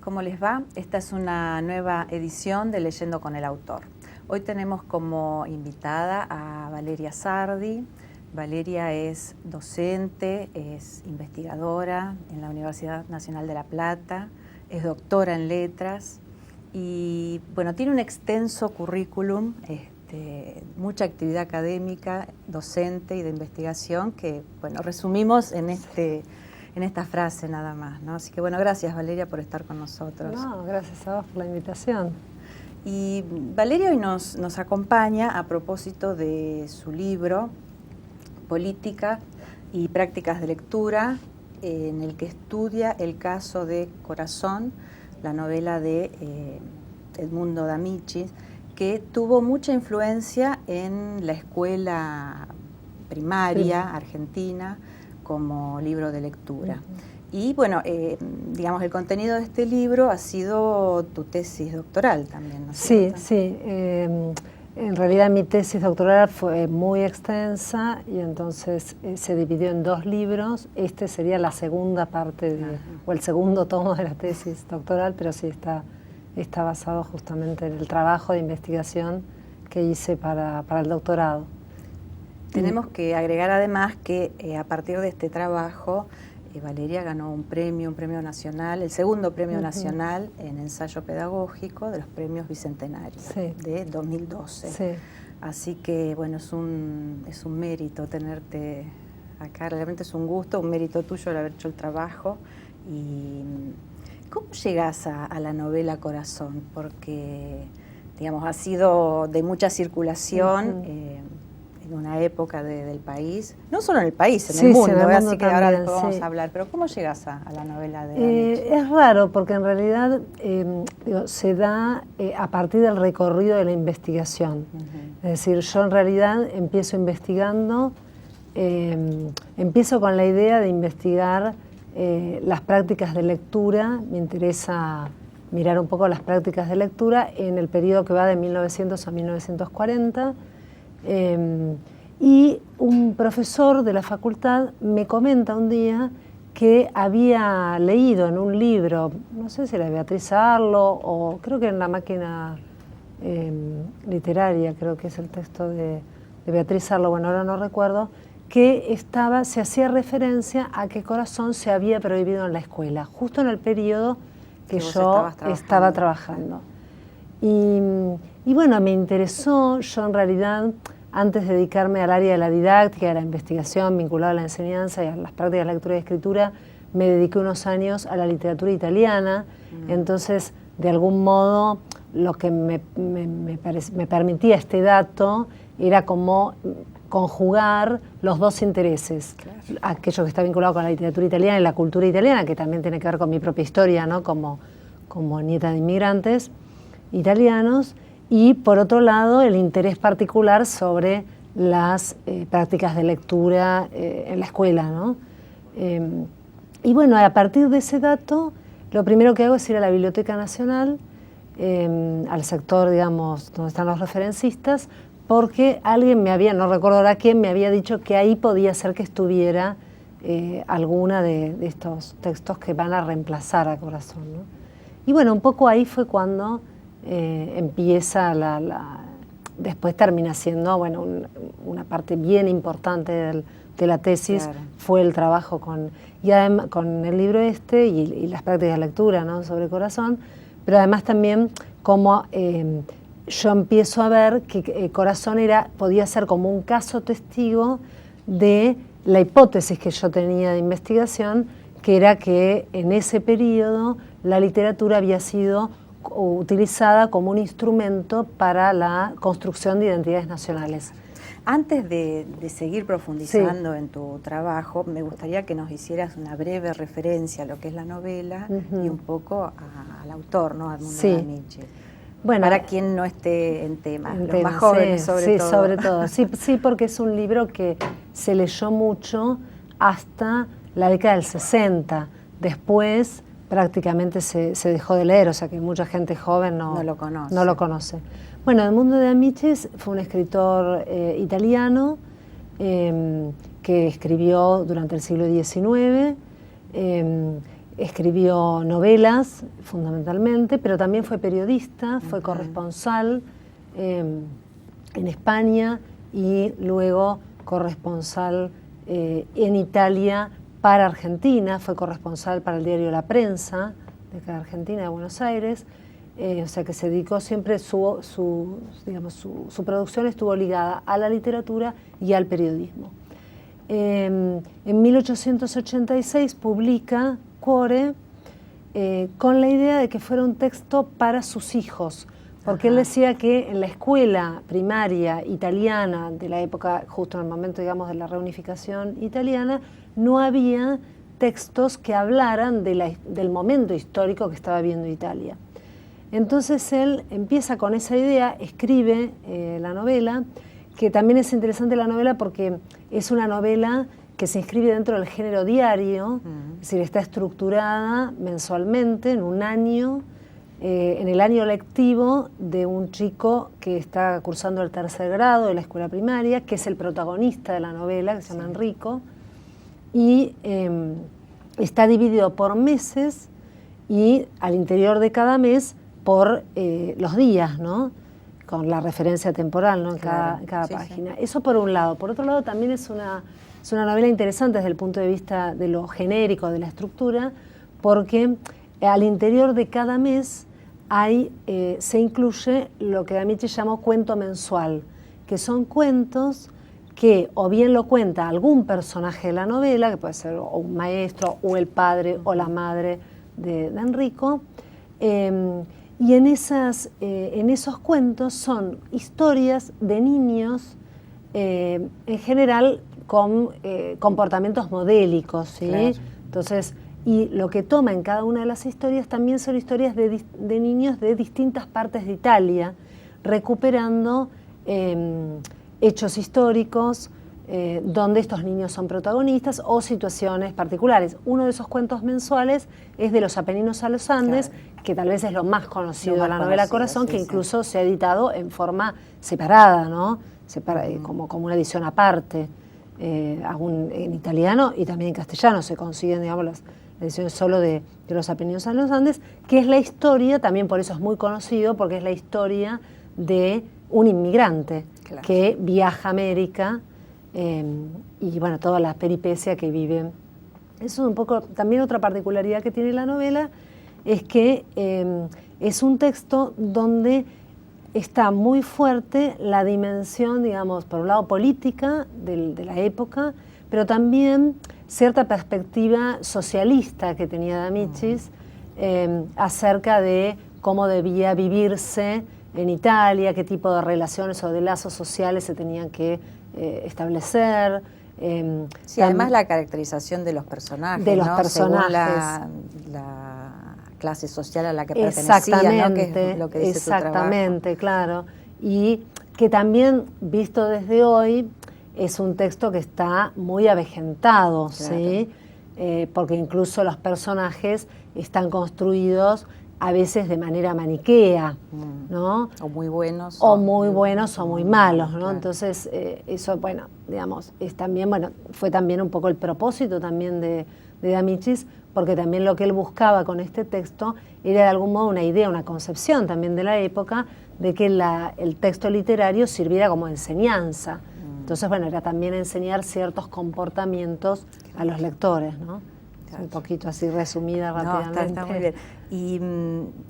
¿Cómo les va? Esta es una nueva edición de Leyendo con el Autor. Hoy tenemos como invitada a Valeria Sardi. Valeria es docente, es investigadora en la Universidad Nacional de La Plata, es doctora en letras y bueno, tiene un extenso currículum, mucha actividad académica, docente y de investigación que bueno, resumimos en esta frase nada más, ¿no? Así que bueno, gracias Valeria por estar con nosotros. No, gracias a vos por la invitación. Y Valeria hoy nos acompaña a propósito de su libro Política y prácticas de lectura, en el que estudia el caso de Corazón, la novela de Edmundo D'Amicis, que tuvo mucha influencia en la escuela primaria argentina como libro de lectura. Y bueno, digamos, el contenido de este libro ha sido tu tesis doctoral también, ¿no es cierto? Sí. En realidad mi tesis doctoral fue muy extensa y entonces se dividió en 2 libros. Este sería la segunda parte, o el segundo tomo de la tesis doctoral, pero sí está basado justamente en el trabajo de investigación que hice para el doctorado. Tenemos que agregar además que a partir de este trabajo Valeria ganó un premio nacional, el segundo premio nacional en ensayo pedagógico de los premios Bicentenarios de 2012. Sí. Así que bueno, es un mérito tenerte acá, realmente es un gusto, un mérito tuyo el haber hecho el trabajo. Y ¿cómo llegas a la novela Corazón? Porque digamos, ha sido de mucha circulación en una época del país, no solo en el país, en el mundo, así que ahora después vamos a hablar, pero ¿cómo llegas a la novela de D'Amicis? Es raro, porque en realidad se da a partir del recorrido de la investigación. Es decir, yo en realidad empiezo investigando, empiezo con la idea de investigar las prácticas de lectura. Me interesa mirar un poco las prácticas de lectura en el periodo que va de 1900 a 1940. Y un profesor de la facultad me comenta un día que había leído en un libro, no sé si era de Beatriz Arlo o creo que en La máquina literaria, creo que es el texto de Beatriz Arlo, bueno, ahora no recuerdo, que se hacía referencia a que Corazón se había prohibido en la escuela, justo en el periodo que yo estaba trabajando. Y bueno, me interesó. Yo en realidad, antes de dedicarme al área de la didáctica, de la investigación vinculada a la enseñanza y a las prácticas de lectura y escritura, me dediqué unos años a la literatura italiana. Entonces, de algún modo, lo que me permitía este dato era como conjugar los 2 intereses. Claro. Aquello que está vinculado con la literatura italiana y la cultura italiana, que también tiene que ver con mi propia historia, ¿no? Como nieta de inmigrantes italianos, y por otro lado el interés particular sobre las prácticas de lectura en la escuela, ¿no? Y bueno, a partir de ese dato, lo primero que hago es ir a la Biblioteca Nacional, al sector, digamos, donde están los referencistas, porque alguien me había, no recuerdo ahora quién, me había dicho que ahí podía ser que estuviera alguna de estos textos que van a reemplazar a Corazón, ¿no? Y bueno, un poco ahí fue cuando empieza después termina siendo, bueno, una parte bien importante de la tesis. Claro. Fue el trabajo con el libro y las prácticas de lectura, ¿no? Sobre Corazón, pero además también como yo empiezo a ver que Corazón podía ser como un caso testigo de la hipótesis que yo tenía de investigación, que era que en ese periodo la literatura había sido utilizada como un instrumento para la construcción de identidades nacionales. Antes de seguir profundizando en tu trabajo, me gustaría que nos hicieras una breve referencia a lo que es la novela y un poco al autor, ¿no? Edmundo D'Amicis. Bueno, para quien no esté en tema, los más jóvenes sobre todo. Sí, sobre todo. Sí, porque es un libro que se leyó mucho hasta la década del 60. Después prácticamente se dejó de leer, o sea que mucha gente joven no lo conoce. Bueno, Edmundo D'Amicis fue un escritor italiano que escribió durante el siglo XIX escribió novelas fundamentalmente, pero también fue periodista, fue corresponsal en España y luego corresponsal en Italia para Argentina, fue corresponsal para el diario La Prensa de acá de Argentina, de Buenos Aires, o sea que se dedicó siempre, su producción estuvo ligada a la literatura y al periodismo. En 1886 publica Cuore con la idea de que fuera un texto para sus hijos, porque él decía que en la escuela primaria italiana de la época, justo en el momento, digamos, de la reunificación italiana, no había textos que hablaran del momento histórico que estaba viviendo Italia. Entonces él empieza con esa idea, escribe la novela, que también es interesante la novela porque es una novela que se inscribe dentro del género diario, es decir, está estructurada mensualmente en un año, en el año lectivo de un chico que está cursando el 3er grado de la escuela primaria, que es el protagonista de la novela, que se llama Enrico, y está dividido por meses y al interior de cada mes por los días, ¿no? Con la referencia temporal, ¿no? En cada página. Eso por un lado. Por otro lado, también es una novela interesante desde el punto de vista de lo genérico, de la estructura, porque al interior de cada mes se incluye lo que Amichis llamó cuento mensual, que son cuentos que o bien lo cuenta algún personaje de la novela, que puede ser o un maestro, o el padre, o la madre de Enrico, y en esos cuentos son historias de niños, en general con comportamientos modélicos, ¿sí? Claro. Entonces, y lo que toma en cada una de las historias también son historias de niños de distintas partes de Italia, recuperando hechos históricos donde estos niños son protagonistas o situaciones particulares. Uno de esos cuentos mensuales es de los Apeninos a los Andes, claro, que tal vez es lo más conocido de la novela Corazón, que incluso se ha editado en forma separada, ¿no? Como una edición aparte, en italiano y también en castellano se consiguen, digamos, las ediciones solo de los Apeninos a los Andes, que es la historia, también por eso es muy conocido, porque es la historia de un inmigrante, claro, que viaja a América y bueno, toda la peripecia que vive. Eso es un poco, también otra particularidad que tiene la novela, es que es un texto donde está muy fuerte la dimensión, digamos, por un lado política de la época, pero también cierta perspectiva socialista que tenía Amichis acerca de cómo debía vivirse en Italia, qué tipo de relaciones o de lazos sociales se tenían que establecer. Sí, además la caracterización de los personajes, de los ¿no? personajes. Según la clase social a la que pertenecía, ¿no? Que es lo que dice tu trabajo. Exactamente, claro. Y que también, visto desde hoy, es un texto que está muy avejentado, claro, ¿sí? Porque incluso los personajes están construidos a veces de manera maniquea, ¿no? O muy buenos. O muy buenos o muy malos, ¿no? Claro. Entonces, eso, bueno, digamos, es también, bueno, fue también un poco el propósito también de Amichis, porque también lo que él buscaba con este texto era de algún modo una idea, una concepción también de la época, de que el texto literario sirviera como enseñanza. Entonces, bueno, era también enseñar ciertos comportamientos a los lectores, ¿no? Un poquito así resumida rápidamente. No, está muy bien. Y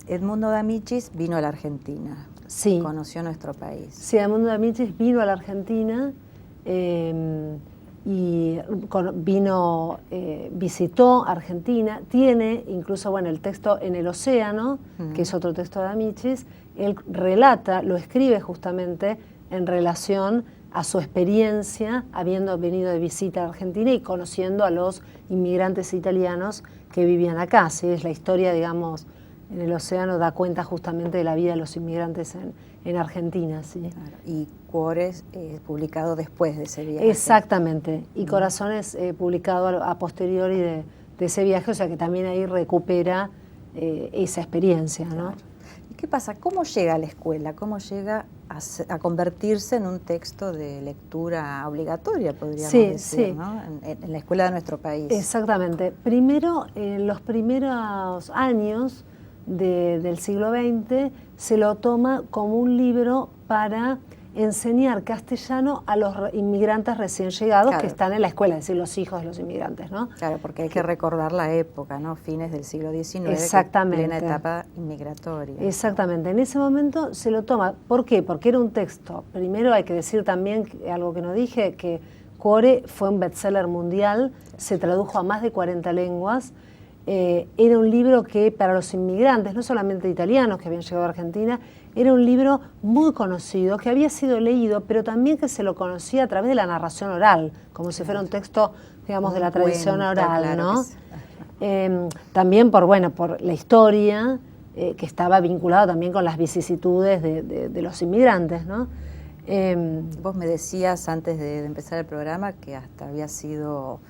Edmundo de Amichis vino a la Argentina. Sí. Conoció nuestro país. Sí, Edmundo de Amichis vino a la Argentina y visitó Argentina. Tiene incluso, bueno, el texto En el Océano, que es otro texto de Amichis. Él relata, lo escribe justamente en relación a su experiencia habiendo venido de visita a Argentina y conociendo a los inmigrantes italianos que vivían acá. ¿Sí? Es la historia, digamos, En el Océano da cuenta justamente de la vida de los inmigrantes en Argentina. ¿Sí? Claro. Y Cuore es publicado después de ese viaje. Exactamente. Y Corazón es publicado a posteriori de ese viaje, o sea que también ahí recupera esa experiencia, ¿no? Claro. ¿Qué pasa? ¿Cómo llega a la escuela? ¿Cómo llega a convertirse en un texto de lectura obligatoria, podríamos decir, ¿no? En la escuela de nuestro país? Exactamente. Primero, en los primeros años del siglo XX, se lo toma como un libro para enseñar castellano a los inmigrantes recién llegados, que están en la escuela, es decir, los hijos de los inmigrantes, ¿no? Claro, porque hay que recordar la época, ¿no? Fines del siglo XIX, exactamente, plena etapa inmigratoria. Exactamente, en ese momento se lo toma. ¿Por qué? Porque era un texto. Primero hay que decir también algo que no dije, que Cuore fue un bestseller mundial, se tradujo a más de 40 lenguas. Era un libro que para los inmigrantes, no solamente italianos que habían llegado a Argentina, era un libro muy conocido, que había sido leído, pero también que se lo conocía a través de la narración oral, como si fuera un texto, digamos, de la tradición oral, ¿no? También por la historia, que estaba vinculado también con las vicisitudes de los inmigrantes, ¿no? Vos me decías antes de empezar el programa que hasta había sido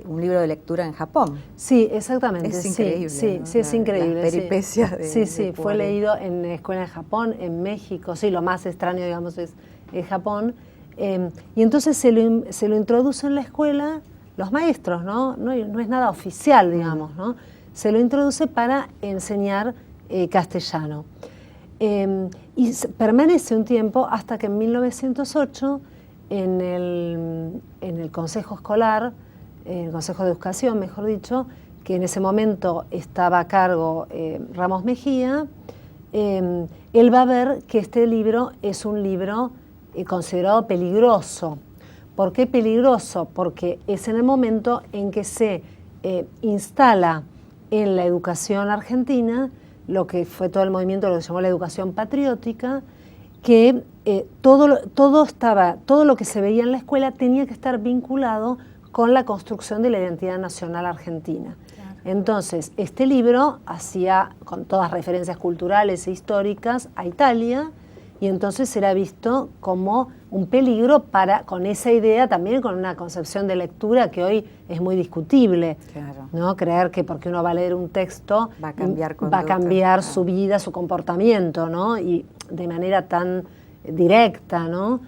un libro de lectura en Japón. Sí, exactamente. Es increíble. Sí, ¿no? sí, es increíble. Las peripecias de fue leído en escuela en Japón, en México. Sí, lo más extraño, digamos, es Japón. Y entonces se lo introduce en la escuela los maestros, ¿no? No es nada oficial, digamos, ¿no? Se lo introduce para enseñar castellano. Y permanece un tiempo hasta que en 1908, en el Consejo Escolar, el Consejo de Educación, mejor dicho, que en ese momento estaba a cargo Ramos Mejía, él va a ver que este libro es un libro considerado peligroso. ¿Por qué peligroso? Porque es en el momento en que se instala en la educación argentina lo que fue todo el movimiento, lo que se llamó la educación patriótica, que todo lo que se veía en la escuela tenía que estar vinculado con la construcción de la identidad nacional argentina. Claro. Entonces, este libro hacía, con todas referencias culturales e históricas, a Italia, y entonces era visto como un peligro con esa idea también, con una concepción de lectura que hoy es muy discutible. Claro. ¿No? Creer que porque uno va a leer un texto va a cambiar su vida, su comportamiento, ¿no? Y de manera tan directa, ¿no?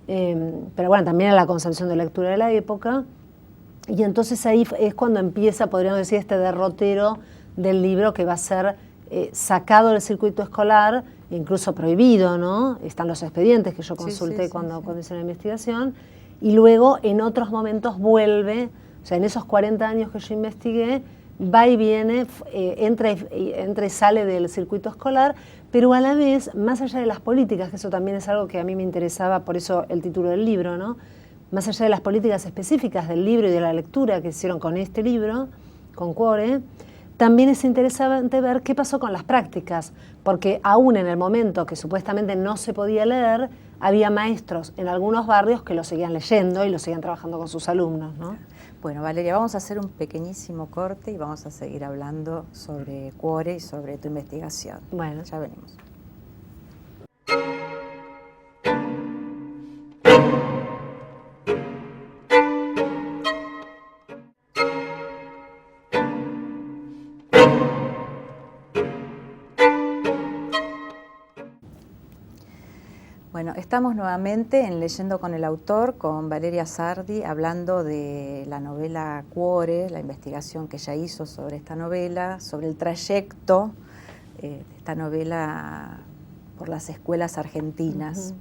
Pero bueno, también era la concepción de lectura de la época. Y entonces ahí es cuando empieza, podríamos decir, este derrotero del libro que va a ser sacado del circuito escolar, incluso prohibido, ¿no? Están los expedientes que yo consulté cuando hice la investigación, y luego en otros momentos vuelve, o sea, en esos 40 años que yo investigué, va y viene, entra y sale del circuito escolar, pero a la vez, más allá de las políticas, que eso también es algo que a mí me interesaba, por eso el título del libro, ¿no? Más allá de las políticas específicas del libro y de la lectura que hicieron con este libro, con Cuore, también es interesante ver qué pasó con las prácticas, porque aún en el momento que supuestamente no se podía leer, había maestros en algunos barrios que lo seguían leyendo y lo seguían trabajando con sus alumnos, ¿no? Bueno, Valeria, vamos a hacer un pequeñísimo corte y vamos a seguir hablando sobre Cuore y sobre tu investigación. Bueno, ya venimos. Bueno, estamos nuevamente en Leyendo con el Autor, con Valeria Sardi, hablando de la novela Cuore, la investigación que ella hizo sobre esta novela, sobre el trayecto de esta novela por las escuelas argentinas.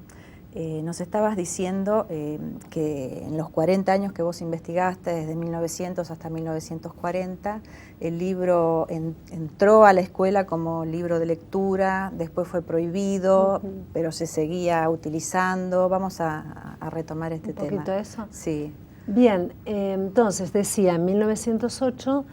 Nos estabas diciendo que en los 40 años que vos investigaste, desde 1900 hasta 1940, el libro entró a la escuela como libro de lectura, después fue prohibido, pero se seguía utilizando. Vamos a retomar este tema. ¿Un poquito eso? Sí. Bien, entonces decía, en 1908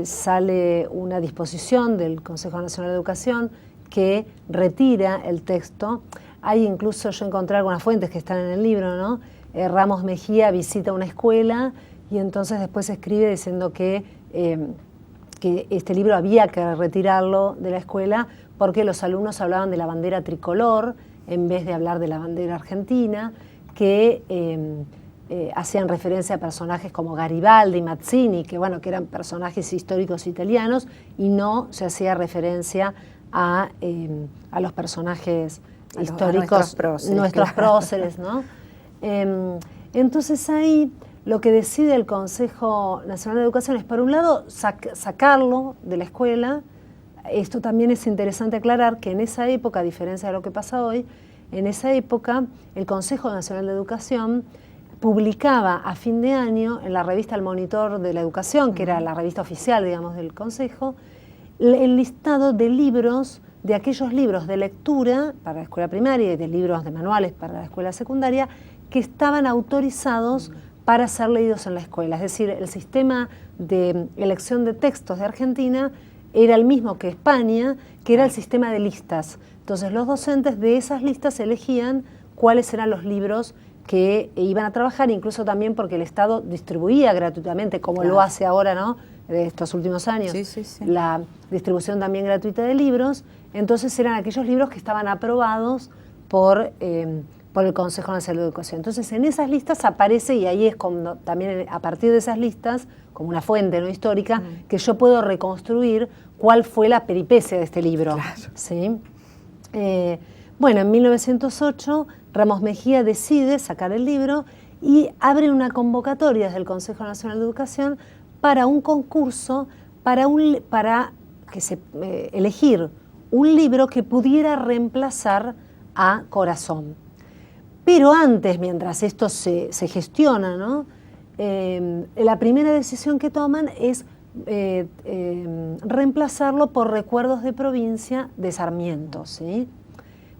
sale una disposición del Consejo Nacional de Educación que retira el texto. Hay incluso, yo encontré algunas fuentes que están en el libro, ¿no? Ramos Mejía visita una escuela y entonces después escribe diciendo que este libro había que retirarlo de la escuela porque los alumnos hablaban de la bandera tricolor en vez de hablar de la bandera argentina, que hacían referencia a personajes como Garibaldi, Mazzini, que eran personajes históricos italianos, y no se hacía referencia a los personajes históricos, nuestros próceres, ¿no? Entonces ahí lo que decide el Consejo Nacional de Educación es, por un lado, sacarlo de la escuela. Esto también es interesante aclarar que en esa época, a diferencia de lo que pasa hoy, en esa época el Consejo Nacional de Educación publicaba a fin de año en la revista El Monitor de la Educación, que era la revista oficial, digamos, del Consejo, el listado de libros, de aquellos libros de lectura para la escuela primaria y de libros de manuales para la escuela secundaria que estaban autorizados para ser leídos en la escuela. Es decir, el sistema de elección de textos de Argentina era el mismo que España, que era el sistema de listas. Entonces los docentes de esas listas elegían cuáles eran los libros que iban a trabajar, incluso también porque el Estado distribuía gratuitamente, como lo hace ahora, ¿no?, de estos últimos años, la distribución también gratuita de libros. Entonces eran aquellos libros que estaban aprobados por el Consejo Nacional de Educación. Entonces en esas listas aparece, y ahí es como también a partir de esas listas, como una fuente, ¿no?, histórica, que yo puedo reconstruir cuál fue la peripecia de este libro. Claro. ¿Sí? Bueno, en 1908 Ramos Mejía decide sacar el libro y abre una convocatoria desde el Consejo Nacional de Educación para un concurso, para elegir un libro que pudiera reemplazar a Corazón. Pero antes, mientras esto se gestiona, ¿no?, la primera decisión que toman es reemplazarlo por Recuerdos de Provincia de Sarmiento, ¿sí?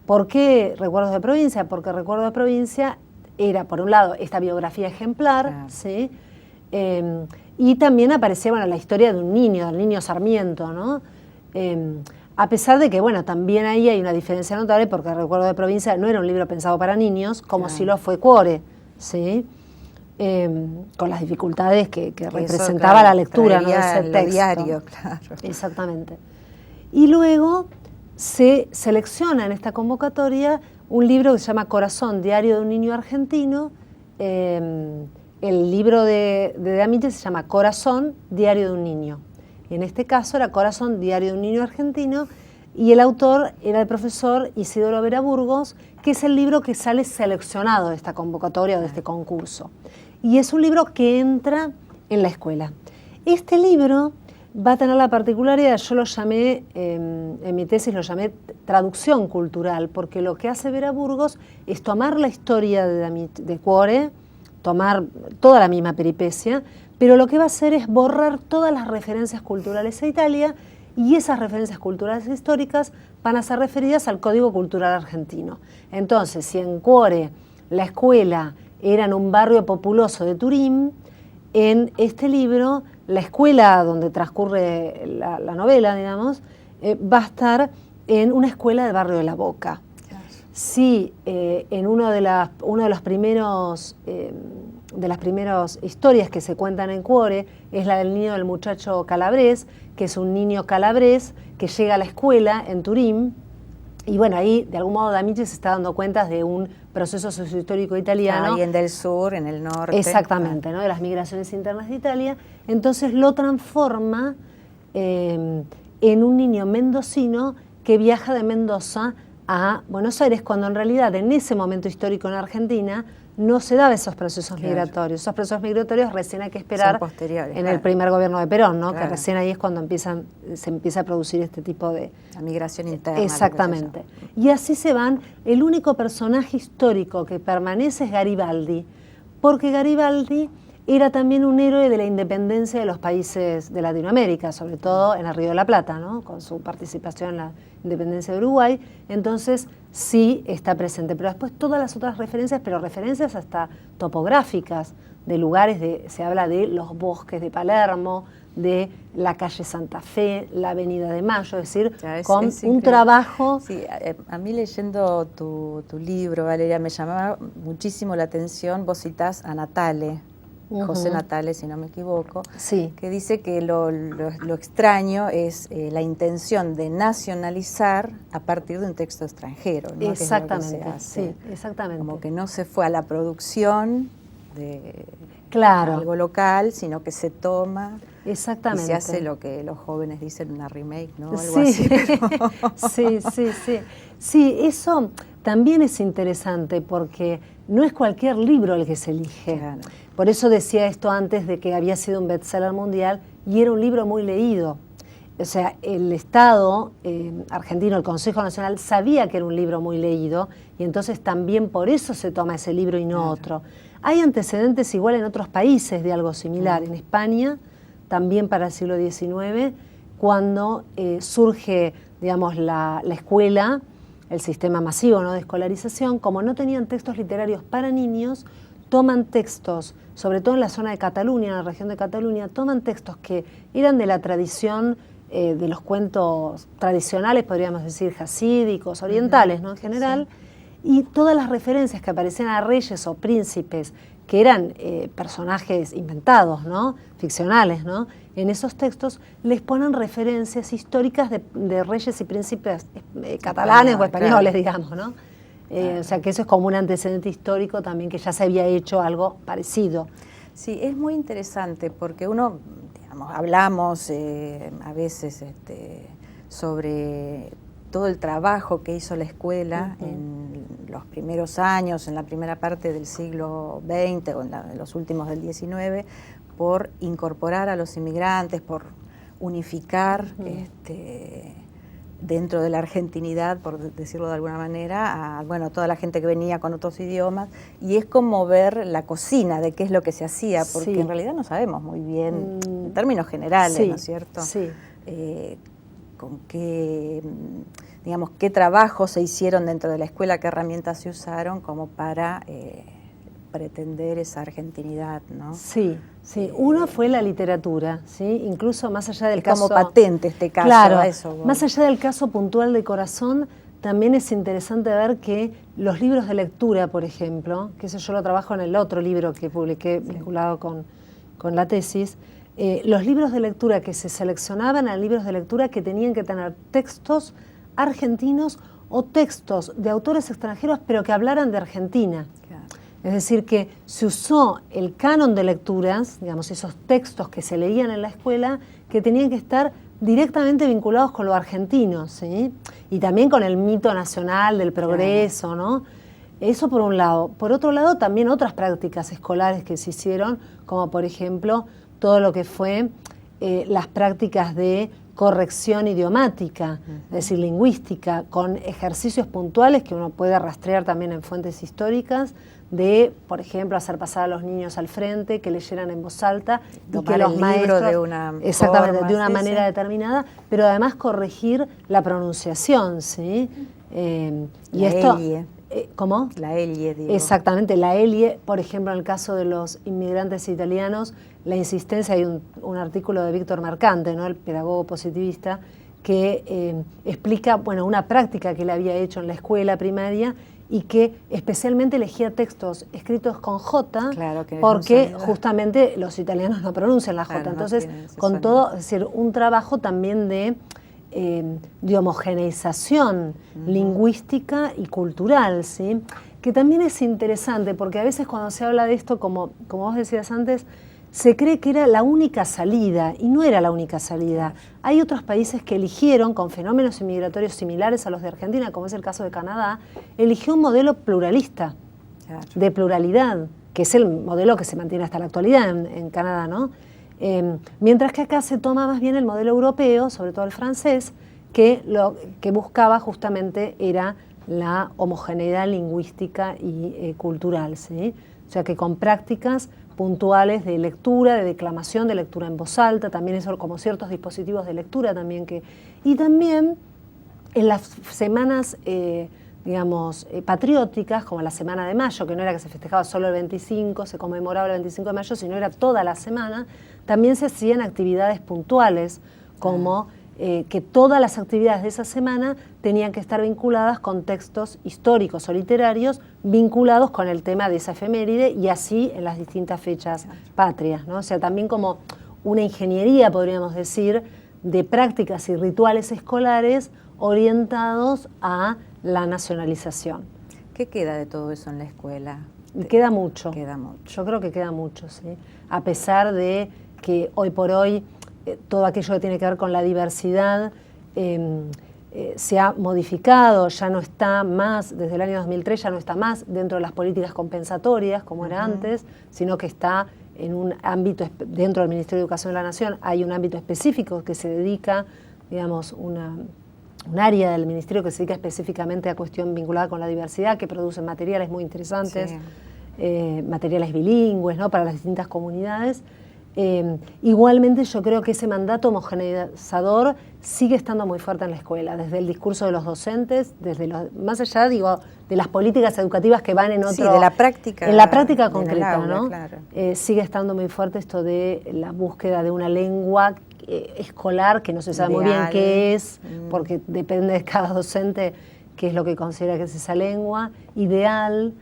¿Por qué Recuerdos de Provincia? Porque Recuerdos de Provincia era, por un lado, esta biografía ejemplar, ¿sí? Y también aparecía, bueno, la historia de un niño, del niño Sarmiento, ¿no? A pesar de que, bueno, también ahí hay una diferencia notable, porque Recuerdos de Provincia no era un libro pensado para niños, como sí lo fue Cuore, ¿sí? Con las dificultades que representaba la lectura, ¿no?, de ese texto. Diario, claro. Exactamente. Y luego se selecciona en esta convocatoria un libro que se llama Corazón, Diario de un Niño Argentino. El libro de Amiche se llama Corazón, Diario de un Niño. Y en este caso era Corazón, Diario de un Niño Argentino, y el autor era el profesor Isidoro Vera Burgos, que es el libro que sale seleccionado de esta convocatoria o de este concurso. Y es un libro que entra en la escuela. Este libro va a tener la particularidad, yo lo llamé, en mi tesis lo llamé traducción cultural, porque lo que hace Vera Burgos es tomar la historia de Cuore, tomar toda la misma peripecia, pero lo que va a hacer es borrar todas las referencias culturales a Italia, y esas referencias culturales históricas van a ser referidas al Código Cultural Argentino. Entonces, si en Cuore la escuela era en un barrio populoso de Turín, en este libro la escuela donde transcurre la novela, digamos, va a estar en una escuela del barrio de La Boca. Sí, en uno de las primeras historias que se cuentan en Cuore es la del niño del muchacho calabrés, que es un niño calabrés que llega a la escuela en Turín. Y bueno, ahí de algún modo D'Amicis se está dando cuenta de un proceso sociohistórico italiano. Alguien del sur, en el norte. Exactamente, ¿no?, de las migraciones internas de Italia. Entonces lo transforma en un niño mendocino que viaja de Mendoza a Buenos Aires, cuando en realidad en ese momento histórico en Argentina no se daban esos procesos migratorios. Esos procesos migratorios recién hay que esperar en el primer gobierno de Perón, ¿no? Que recién ahí es cuando se empieza a producir este tipo de... La migración interna. Exactamente. Y así se van. El único personaje histórico que permanece es Garibaldi, porque Garibaldi era también un héroe de la independencia de los países de Latinoamérica, sobre todo en el Río de la Plata, ¿no?, con su participación en la independencia de Uruguay. Entonces sí está presente, pero después todas las otras referencias, pero referencias hasta topográficas, de lugares, se habla de los bosques de Palermo, de la calle Santa Fe, la Avenida de Mayo, es decir, con un trabajo... Sí, a mí leyendo tu libro, Valeria, me llamaba muchísimo la atención, vos citás a Natale, José Natale, si no me equivoco, que dice que lo extraño es la intención de nacionalizar a partir de un texto extranjero, ¿no? Exactamente, Que es lo que se hace. Sí, exactamente. Como que no se fue a la producción de claro. algo local, sino que se toma exactamente. y se hace lo que los jóvenes dicen una remake, ¿no? Algo sí. así. Pero... sí. Sí, eso también es interesante porque no es cualquier libro el que se elige. Claro. Por eso decía esto antes de que había sido un bestseller mundial y era un libro muy leído. O sea, el Estado argentino, el Consejo Nacional, sabía que era un libro muy leído y entonces también por eso se toma ese libro y no claro. otro. Hay antecedentes igual en otros países de algo similar. En España, también para el siglo XIX, cuando surge, digamos, la escuela, el sistema masivo, ¿no?, de escolarización, como no tenían textos literarios para niños, toman textos, sobre todo en la zona de Cataluña, en la región de Cataluña, toman textos que eran de la tradición de los cuentos tradicionales, podríamos decir, jasídicos, orientales, ¿no?, en general, sí. Y todas las referencias que aparecían a reyes o príncipes, que eran personajes inventados, ¿no?, ficcionales, ¿no?, en esos textos les ponen referencias históricas de reyes y príncipes catalanes o españoles, claro. digamos, ¿no? O sea que eso es como un antecedente histórico también, que ya se había hecho algo parecido. Sí, es muy interesante porque uno, digamos, hablamos a veces sobre todo el trabajo que hizo la escuela en los primeros años, en la primera parte del siglo XX o en los últimos del XIX, por incorporar a los inmigrantes, por unificar dentro de la argentinidad, por decirlo de alguna manera, a toda la gente que venía con otros idiomas, y es como ver la cocina de qué es lo que se hacía, porque sí. en realidad no sabemos muy bien, en términos generales, sí. ¿no es cierto? Sí. Con qué, digamos, qué trabajos se hicieron dentro de la escuela, qué herramientas se usaron como para pretender esa argentinidad, ¿no? Sí, sí. Uno fue la literatura, ¿sí? Incluso más allá del caso... como patente este caso. Claro, a eso, más allá del caso puntual de Corazón, también es interesante ver que los libros de lectura, por ejemplo, que eso yo lo trabajo en el otro libro que publiqué vinculado con la tesis, los libros de lectura que se seleccionaban eran libros de lectura que tenían que tener textos argentinos o textos de autores extranjeros, pero que hablaran de Argentina. Claro. Es decir, que se usó el canon de lecturas, digamos, esos textos que se leían en la escuela, que tenían que estar directamente vinculados con lo argentino, ¿sí? Y también con el mito nacional del progreso, claro. ¿no? Eso por un lado. Por otro lado, también otras prácticas escolares que se hicieron, como por ejemplo todo lo que fue las prácticas de corrección idiomática, es decir, lingüística, con ejercicios puntuales que uno puede rastrear también en fuentes históricas, de, por ejemplo, hacer pasar a los niños al frente, que leyeran en voz alta y que los maestros de una exactamente forma, de una manera determinada, pero además corregir la pronunciación, ¿sí? Y esto, ¿cómo? La elie, digo. Exactamente, la elie, por ejemplo, en el caso de los inmigrantes italianos, la insistencia, hay un artículo de Víctor Mercante, ¿no?, el pedagogo positivista, que explica, una práctica que él había hecho en la escuela primaria y que especialmente elegía textos escritos con J, claro, porque justamente los italianos no pronuncian la J. Claro, entonces, con todo, es decir, un trabajo también de homogeneización lingüística y cultural, ¿sí? Que también es interesante, porque a veces cuando se habla de esto, como vos decías antes, se cree que era la única salida, y no era la única salida. Hay otros países que eligieron, con fenómenos inmigratorios similares a los de Argentina, como es el caso de Canadá, eligió un modelo pluralista, de pluralidad, que es el modelo que se mantiene hasta la actualidad en Canadá, ¿no? Mientras que acá se toma más bien el modelo europeo, sobre todo el francés, que lo que buscaba justamente era la homogeneidad lingüística y cultural, ¿sí? O sea que con prácticas puntuales de lectura, de declamación, de lectura en voz alta, también eso como ciertos dispositivos de lectura también y también en las semanas patrióticas, como la Semana de Mayo, que no era que se festejaba solo el 25, se conmemoraba el 25 de mayo, sino era toda la semana, también se hacían actividades puntuales, como que todas las actividades de esa semana tenían que estar vinculadas con textos históricos o literarios vinculados con el tema de esa efeméride y así en las distintas fechas patrias, ¿no? O sea, también como una ingeniería, podríamos decir, de prácticas y rituales escolares orientados a la nacionalización. ¿Qué queda de todo eso en la escuela? Queda mucho. Queda mucho. Yo creo que queda mucho, sí. A pesar de que hoy por hoy todo aquello que tiene que ver con la diversidad se ha modificado, ya no está más, desde el año 2003 ya no está más dentro de las políticas compensatorias como era antes, sino que está en un ámbito, dentro del Ministerio de Educación de la Nación hay un ámbito específico que se dedica, digamos, un área del Ministerio que se dedica específicamente a cuestión vinculada con la diversidad, que produce materiales muy interesantes, materiales bilingües, ¿no?, para las distintas comunidades. Igualmente yo creo que ese mandato homogeneizador sigue estando muy fuerte en la escuela, desde el discurso de los docentes, desde más allá, digo, de las políticas educativas que van en otro... Sí, de la práctica. En la práctica concreta, aula, ¿no? Claro. Sigue estando muy fuerte esto de la búsqueda de una lengua escolar que no se sabe muy bien qué es, porque depende de cada docente qué es lo que considera que es esa lengua, ideal.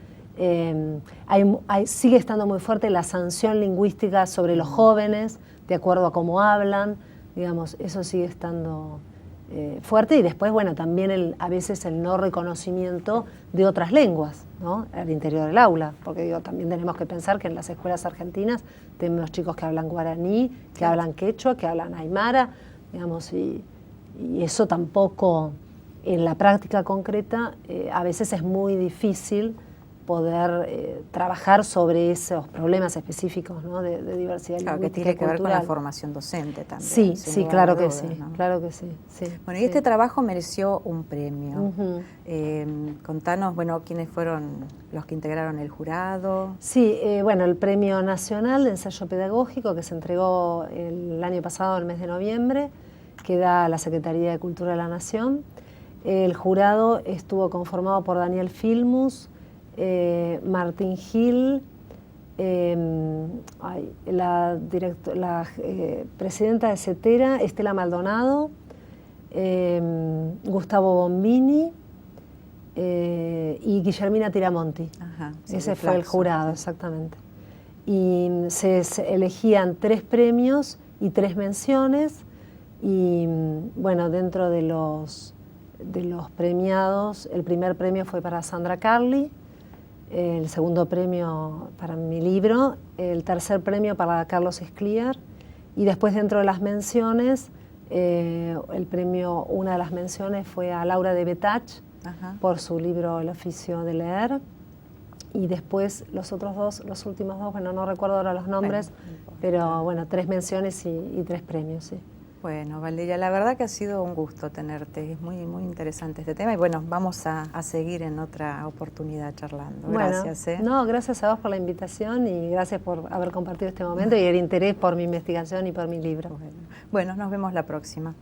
Sigue estando muy fuerte la sanción lingüística sobre los jóvenes, de acuerdo a cómo hablan, digamos, eso sigue estando fuerte. Y después, bueno, también a veces el no reconocimiento de otras lenguas, ¿no?, al interior del aula, porque digo, también tenemos que pensar que en las escuelas argentinas tenemos chicos que hablan guaraní, que hablan quechua, que hablan aymara, digamos, y eso tampoco, en la práctica concreta, a veces es muy difícil poder trabajar sobre esos problemas específicos, ¿no?, de diversidad lingüística. Claro, que tiene que ver con la formación docente también. Sí, sí, claro que sí, ¿no? Claro que sí, sí. Bueno, y este trabajo mereció un premio. Contanos, bueno, quiénes fueron los que integraron el jurado. Sí, bueno, el Premio Nacional de Ensayo Pedagógico que se entregó el año pasado, el mes de noviembre, que da la Secretaría de Cultura de la Nación. El jurado estuvo conformado por Daniel Filmus, Martín Gil, la presidenta de CETERA, Estela Maldonado, Gustavo Bombini y Guillermina Tiramonti. Ajá, sí, ese fue el jurado, exactamente. Y se elegían 3 premios y 3 menciones, y bueno, dentro de los premiados, el primer premio fue para Sandra Carli, el segundo premio para mi libro, el tercer premio para Carlos Escliar, y después dentro de las menciones, una de las menciones fue a Laura de Betach, por su libro El oficio de leer, y después los últimos dos, bueno, no recuerdo ahora los nombres, pero bueno, 3 menciones y 3 premios, sí. Bueno, Valeria, la verdad que ha sido un gusto tenerte, es muy, muy interesante este tema y bueno, vamos a seguir en otra oportunidad charlando. Gracias. No, gracias a vos por la invitación y gracias por haber compartido este momento y el interés por mi investigación y por mi libro. Bueno, nos vemos la próxima.